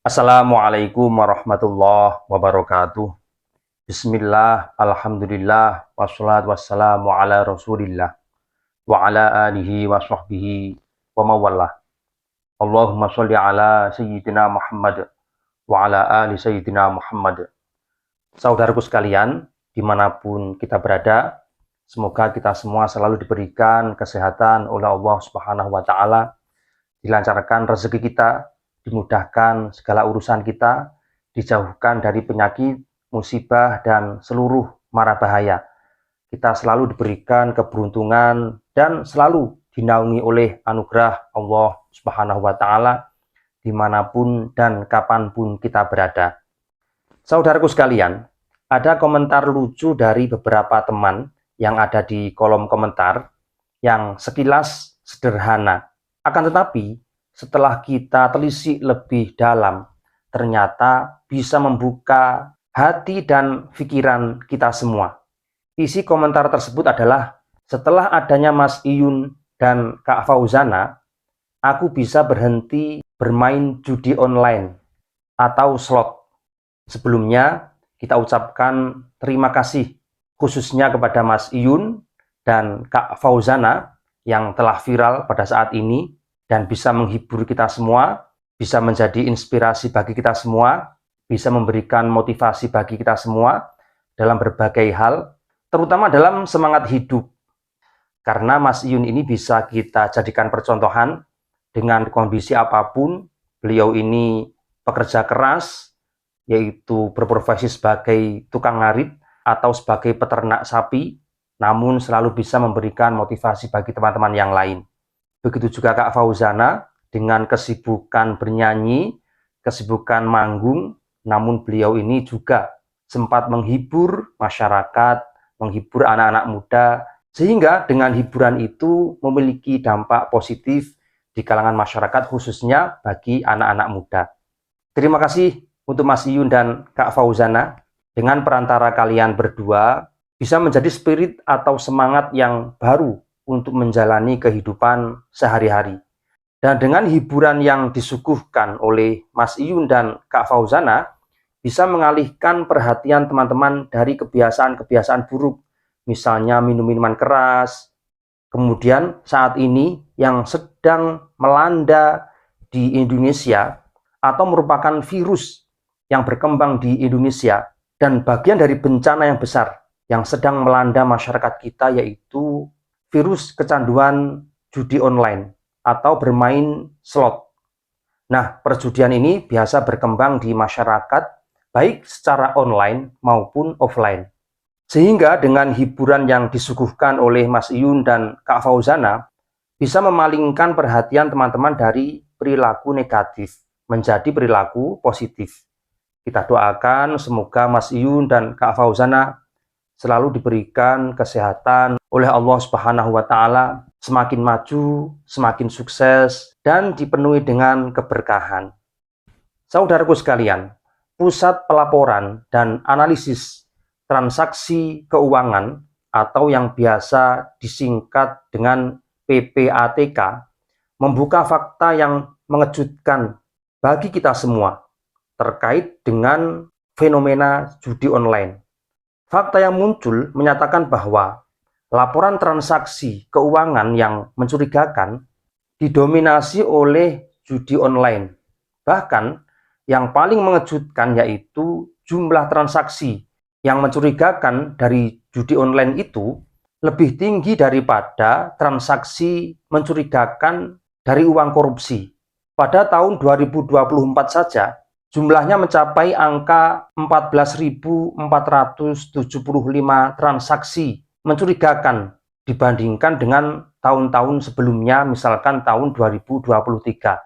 Assalamualaikum warahmatullahi wabarakatuh. Bismillah, alhamdulillah, wassalatu wassalamu ala rasulillah, wa ala alihi wa sahbihi wa mawallah. Allahumma sholli ala Sayyidina Muhammad, wa ala ali Sayyidina Muhammad. Saudaraku sekalian, dimanapun kita berada, semoga kita semua selalu diberikan kesehatan oleh Allah Subhanahu wa Ta'ala, dilancarkan rezeki kita, dimudahkan segala urusan kita, dijauhkan dari penyakit, musibah, dan seluruh mara bahaya. Kita selalu diberikan keberuntungan dan selalu dinaungi oleh anugerah Allah Subhanahu wa Ta'ala dimanapun dan kapanpun kita berada. Saudaraku sekalian, ada komentar lucu dari beberapa teman yang ada di kolom komentar yang sekilas sederhana. Akan tetapi, setelah kita telisik lebih dalam, ternyata bisa membuka hati dan pikiran kita semua. Isi komentar tersebut adalah, setelah adanya Mas Iyun dan Kak Fauzana, aku bisa berhenti bermain judi online atau slot. Sebelumnya, kita ucapkan terima kasih khususnya kepada Mas Iyun dan Kak Fauzana yang telah viral pada saat ini, dan bisa menghibur kita semua, bisa menjadi inspirasi bagi kita semua, bisa memberikan motivasi bagi kita semua dalam berbagai hal, terutama dalam semangat hidup. Karena Mas Iyun ini bisa kita jadikan percontohan dengan kondisi apapun. Beliau ini pekerja keras, yaitu berprofesi sebagai tukang ngarit atau sebagai peternak sapi, namun selalu bisa memberikan motivasi bagi teman-teman yang lain. Begitu juga Kak Fauzana dengan kesibukan bernyanyi, kesibukan manggung, namun beliau ini juga sempat menghibur masyarakat, menghibur anak-anak muda, sehingga dengan hiburan itu memiliki dampak positif di kalangan masyarakat, khususnya bagi anak-anak muda. Terima kasih untuk Mas Iyun dan Kak Fauzana. Dengan perantara kalian berdua, bisa menjadi spirit atau semangat yang baru untuk menjalani kehidupan sehari-hari. Dan dengan hiburan yang disuguhkan oleh Mas Iyun dan Kak Fauzana, bisa mengalihkan perhatian teman-teman dari kebiasaan-kebiasaan buruk, misalnya minum minuman keras. Kemudian saat ini yang sedang melanda di Indonesia atau merupakan virus yang berkembang di Indonesia dan bagian dari bencana yang besar yang sedang melanda masyarakat kita, yaitu virus kecanduan judi online atau bermain slot. Nah, perjudian ini biasa berkembang di masyarakat, baik secara online maupun offline. Sehingga dengan hiburan yang disuguhkan oleh Mas Iyun dan Kak Fauzana, bisa memalingkan perhatian teman-teman dari perilaku negatif menjadi perilaku positif. Kita doakan semoga Mas Iyun dan Kak Fauzana selalu diberikan kesehatan oleh Allah Subhanahu wa Ta'ala, semakin maju, semakin sukses, dan dipenuhi dengan keberkahan. Saudaraku sekalian, Pusat Pelaporan dan Analisis Transaksi Keuangan atau yang biasa disingkat dengan PPATK membuka fakta yang mengejutkan bagi kita semua terkait dengan fenomena judi online. Fakta yang muncul menyatakan bahwa laporan transaksi keuangan yang mencurigakan didominasi oleh judi online. Bahkan yang paling mengejutkan yaitu jumlah transaksi yang mencurigakan dari judi online itu lebih tinggi daripada transaksi mencurigakan dari uang korupsi. Pada tahun 2024 saja, jumlahnya mencapai angka 14.475 transaksi mencurigakan dibandingkan dengan tahun-tahun sebelumnya, misalkan tahun 2023.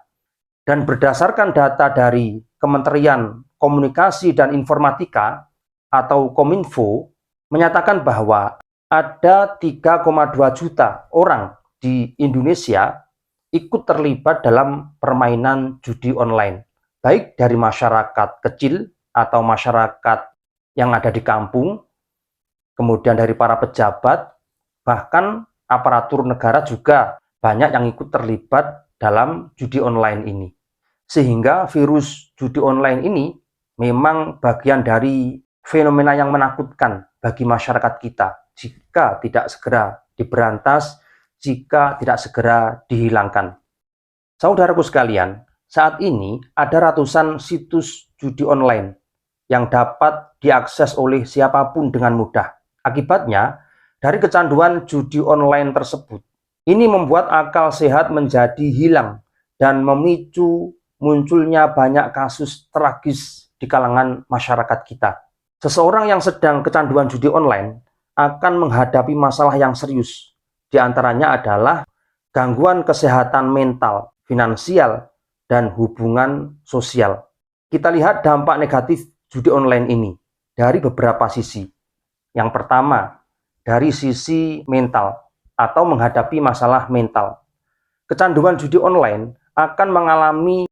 Dan berdasarkan data dari Kementerian Komunikasi dan Informatika atau Kominfo, menyatakan bahwa ada 3,2 juta orang di Indonesia ikut terlibat dalam permainan judi online, baik dari masyarakat kecil atau masyarakat yang ada di kampung, kemudian dari para pejabat, bahkan aparatur negara juga banyak yang ikut terlibat dalam judi online ini. Sehingga virus judi online ini memang bagian dari fenomena yang menakutkan bagi masyarakat kita jika tidak segera diberantas, jika tidak segera dihilangkan. Saudaraku sekalian, saat ini ada ratusan situs judi online yang dapat diakses oleh siapapun dengan mudah. Akibatnya, dari kecanduan judi online tersebut, ini membuat akal sehat menjadi hilang dan memicu munculnya banyak kasus tragis di kalangan masyarakat kita. Seseorang yang sedang kecanduan judi online akan menghadapi masalah yang serius. Di antaranya adalah gangguan kesehatan mental, finansial, dan hubungan sosial. Kita lihat dampak negatif judi online ini dari beberapa sisi. Yang pertama, dari sisi mental atau menghadapi masalah mental. Kecanduan judi online akan mengalami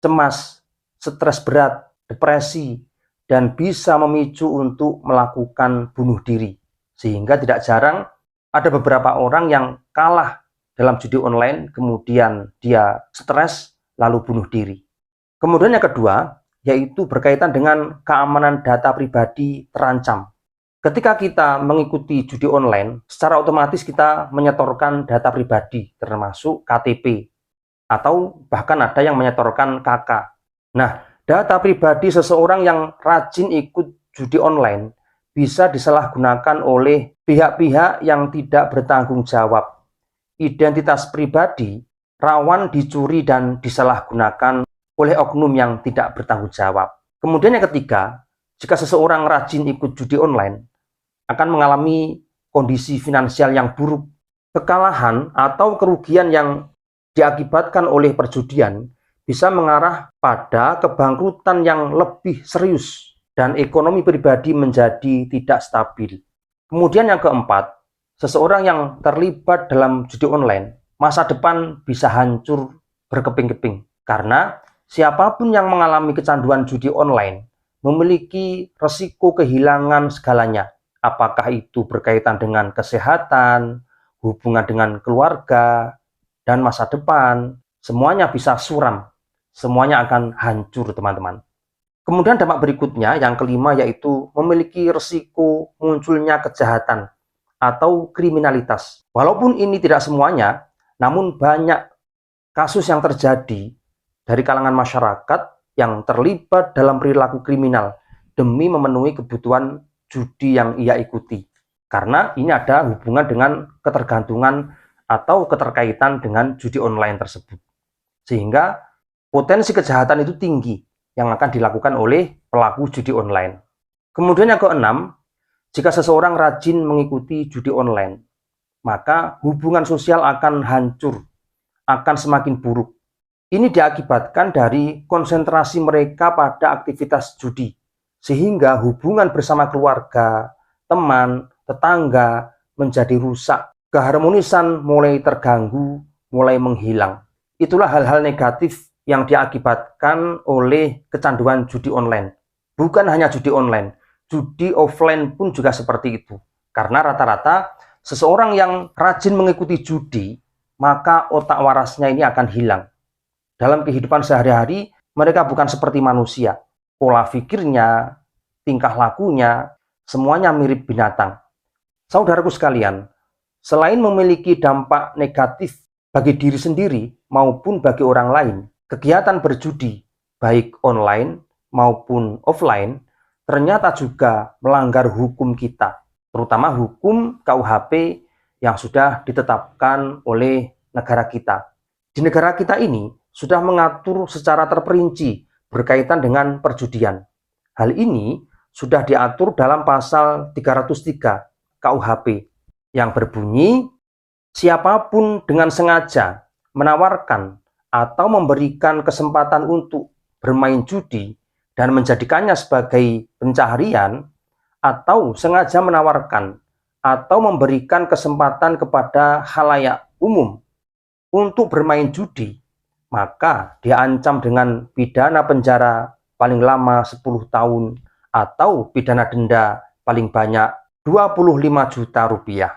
cemas, stres berat, depresi, dan bisa memicu untuk melakukan bunuh diri. Sehingga tidak jarang ada beberapa orang yang kalah dalam judi online, kemudian dia stres, lalu bunuh diri. Kemudian yang kedua, yaitu berkaitan dengan keamanan data pribadi terancam. Ketika kita mengikuti judi online, secara otomatis kita menyetorkan data pribadi, termasuk KTP, atau bahkan ada yang menyetorkan KK. Nah, data pribadi seseorang yang rajin ikut judi online bisa disalahgunakan oleh pihak-pihak yang tidak bertanggung jawab. Identitas pribadi rawan dicuri dan disalahgunakan oleh oknum yang tidak bertanggung jawab. Kemudian yang ketiga, jika seseorang rajin ikut judi online, akan mengalami kondisi finansial yang buruk. Kekalahan atau kerugian yang diakibatkan oleh perjudian bisa mengarah pada kebangkrutan yang lebih serius dan ekonomi pribadi menjadi tidak stabil. Kemudian yang keempat, seseorang yang terlibat dalam judi online, masa depan bisa hancur berkeping-keping. Karena siapapun yang mengalami kecanduan judi online memiliki resiko kehilangan segalanya. Apakah itu berkaitan dengan kesehatan, hubungan dengan keluarga, dan masa depan, semuanya bisa suram, semuanya akan hancur teman-teman. Kemudian dampak berikutnya yang kelima yaitu memiliki risiko munculnya kejahatan atau kriminalitas. Walaupun ini tidak semuanya, namun banyak kasus yang terjadi dari kalangan masyarakat yang terlibat dalam perilaku kriminal demi memenuhi kebutuhan judi yang ia ikuti. Karena ini ada hubungan dengan ketergantungan atau keterkaitan dengan judi online tersebut. Sehingga potensi kejahatan itu tinggi yang akan dilakukan oleh pelaku judi online. Kemudian yang keenam, jika seseorang rajin mengikuti judi online, maka hubungan sosial akan hancur, akan semakin buruk. Ini diakibatkan dari konsentrasi mereka pada aktivitas judi, sehingga hubungan bersama keluarga, teman, tetangga menjadi rusak. Keharmonisan mulai terganggu, mulai menghilang. Itulah hal-hal negatif yang diakibatkan oleh kecanduan judi online. Bukan hanya judi online, judi offline pun juga seperti itu. Karena rata-rata seseorang yang rajin mengikuti judi, maka otak warasnya ini akan hilang. Dalam kehidupan sehari-hari, mereka bukan seperti manusia. Pola pikirnya, tingkah lakunya, semuanya mirip binatang. Saudaraku sekalian, selain memiliki dampak negatif bagi diri sendiri maupun bagi orang lain, kegiatan berjudi, baik online maupun offline, ternyata juga melanggar hukum kita, terutama hukum KUHP yang sudah ditetapkan oleh negara kita. Di negara kita ini sudah mengatur secara terperinci berkaitan dengan perjudian. Hal ini sudah diatur dalam pasal 303 KUHP yang berbunyi, siapapun dengan sengaja menawarkan atau memberikan kesempatan untuk bermain judi dan menjadikannya sebagai pencaharian, atau sengaja menawarkan atau memberikan kesempatan kepada khalayak umum untuk bermain judi, maka diancam dengan pidana penjara paling lama 10 tahun atau pidana denda paling banyak 25 juta rupiah.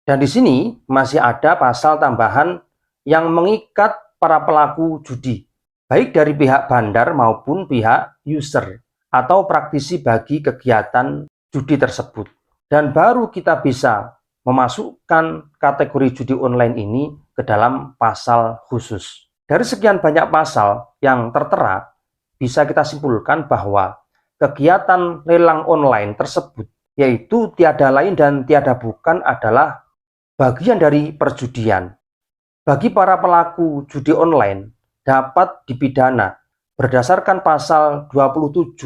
Dan di sini masih ada pasal tambahan yang mengikat para pelaku judi. baik dari pihak bandar maupun pihak user atau praktisi bagi kegiatan judi tersebut. Dan baru kita bisa memasukkan kategori judi online ini ke dalam pasal khusus. Dari sekian banyak pasal yang tertera, bisa kita simpulkan bahwa kegiatan lelang online tersebut, yaitu tiada lain dan tiada bukan adalah bagian dari perjudian. Bagi para pelaku judi online dapat dipidana berdasarkan pasal 27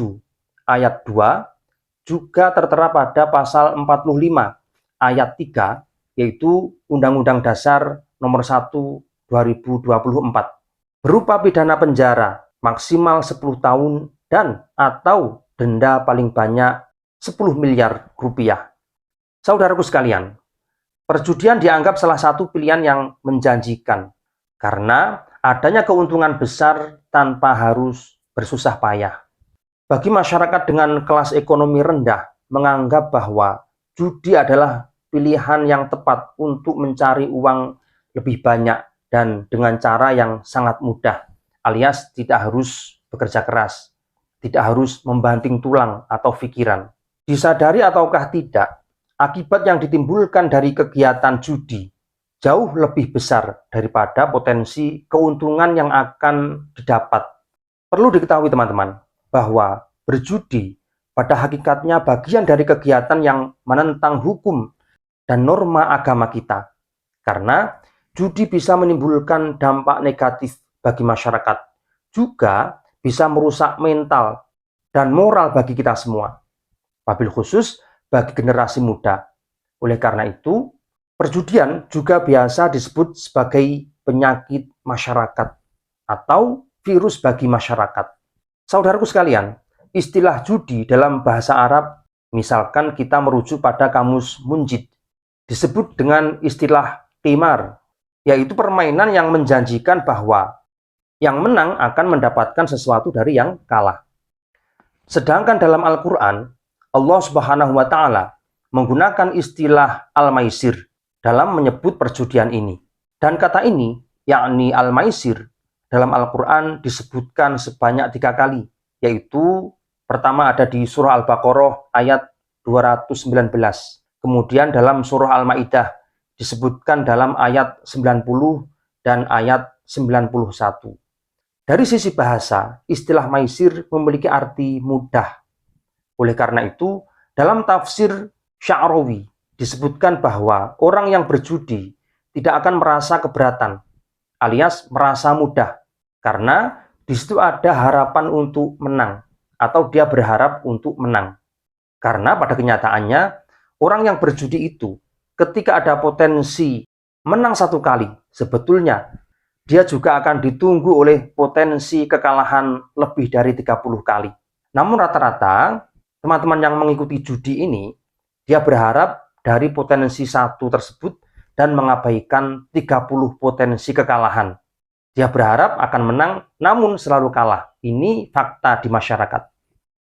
ayat 2, juga tertera pada pasal 45 ayat 3, yaitu Undang-Undang Dasar Nomor 1 2024, berupa pidana penjara maksimal 10 tahun dan atau denda paling banyak 10 miliar rupiah. Saudaraku sekalian, perjudian dianggap salah satu pilihan yang menjanjikan karena adanya keuntungan besar tanpa harus bersusah payah. Bagi masyarakat dengan kelas ekonomi rendah menganggap bahwa judi adalah pilihan yang tepat untuk mencari uang lebih banyak dan dengan cara yang sangat mudah, alias tidak harus bekerja keras, tidak harus membanting tulang atau pikiran. Disadari ataukah tidak, akibat yang ditimbulkan dari kegiatan judi jauh lebih besar daripada potensi keuntungan yang akan didapat. Perlu diketahui teman-teman, bahwa berjudi pada hakikatnya bagian dari kegiatan yang menentang hukum dan norma agama kita. Karena judi bisa menimbulkan dampak negatif bagi masyarakat, juga bisa merusak mental dan moral bagi kita semua, wabil khusus bagi generasi muda. Oleh karena itu, perjudian juga biasa disebut sebagai penyakit masyarakat atau virus bagi masyarakat. Saudaraku sekalian, istilah judi dalam bahasa Arab, misalkan kita merujuk pada kamus Munjid, disebut dengan istilah qimar, yaitu permainan yang menjanjikan bahwa yang menang akan mendapatkan sesuatu dari yang kalah. Sedangkan dalam Al-Quran, Allah Subhanahu wa Ta'ala menggunakan istilah al-maisir dalam menyebut perjudian ini. Dan kata ini, yakni al-maisir, dalam Al-Quran disebutkan sebanyak 3 kali, yaitu pertama ada di surah Al-Baqarah ayat 219, kemudian dalam surah Al-Maidah disebutkan dalam ayat 90 dan ayat 91. Dari sisi bahasa, istilah maisir memiliki arti mudah. Oleh karena itu, dalam tafsir Sya'rawi disebutkan bahwa orang yang berjudi tidak akan merasa keberatan, alias merasa mudah, karena di situ ada harapan untuk menang, atau dia berharap untuk menang. Karena pada kenyataannya, orang yang berjudi itu, ketika ada potensi menang 1 kali, sebetulnya dia juga akan ditunggu oleh potensi kekalahan lebih dari 30 kali. Namun rata-rata, teman-teman yang mengikuti judi ini, dia berharap dari potensi 1 tersebut dan mengabaikan 30 potensi kekalahan. Dia berharap akan menang, namun selalu kalah. Ini fakta di masyarakat.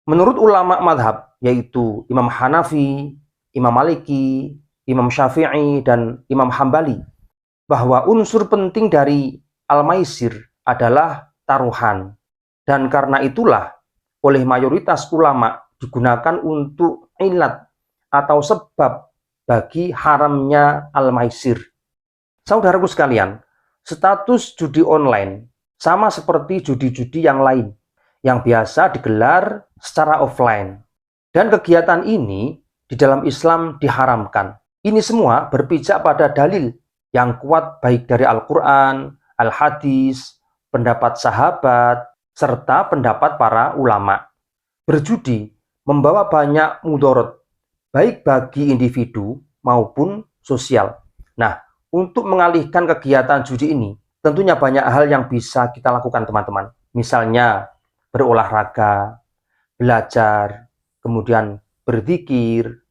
Menurut ulama madhab, yaitu Imam Hanafi, Imam Maliki, Imam Syafi'i, dan Imam Hambali, bahwa unsur penting dari al-maisir adalah taruhan. Dan karena itulah, oleh mayoritas ulama digunakan untuk ilat atau sebab bagi haramnya al-maisir. Saudaraku sekalian, status judi online sama seperti judi-judi yang lain yang biasa digelar secara offline. Dan kegiatan ini di dalam Islam diharamkan. Ini semua berpijak pada dalil yang kuat baik dari Al-Quran, Al-Hadis, pendapat sahabat, serta pendapat para ulama. Berjudi membawa banyak mudarat, baik bagi individu maupun sosial. Nah, untuk mengalihkan kegiatan judi ini, tentunya banyak hal yang bisa kita lakukan teman-teman. Misalnya berolahraga, belajar, kemudian berzikir,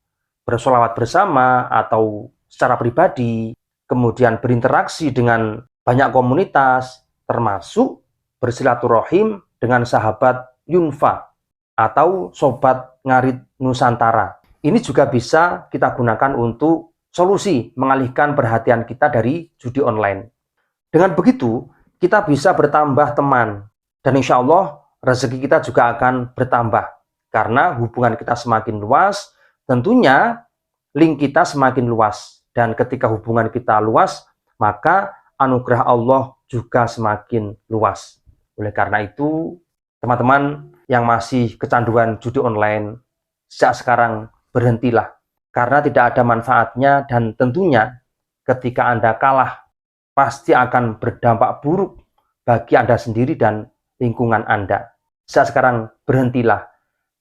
bersolawat bersama atau secara pribadi, kemudian berinteraksi dengan banyak komunitas, termasuk bersilaturahim dengan sahabat Yunfa atau Sobat Ngarit Nusantara. Ini juga bisa kita gunakan untuk solusi mengalihkan perhatian kita dari judi online. Dengan begitu, kita bisa bertambah teman, Dan insya Allah rezeki kita juga akan bertambah. Karena hubungan kita semakin luas, tentunya link kita semakin luas. Dan ketika hubungan kita luas, maka anugerah Allah juga semakin luas. Oleh karena itu, teman-teman yang masih kecanduan judi online, sejak sekarang berhentilah. Karena tidak ada manfaatnya dan tentunya ketika Anda kalah, pasti akan berdampak buruk bagi Anda sendiri dan lingkungan Anda. Sejak sekarang berhentilah.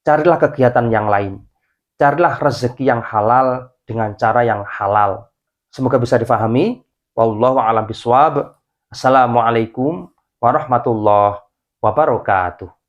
Carilah kegiatan yang lain. Carilah rezeki yang halal dengan cara yang halal. Semoga bisa difahami. Wallahu a'lam bishawab. Assalamualaikum warahmatullahi wabarakatuh.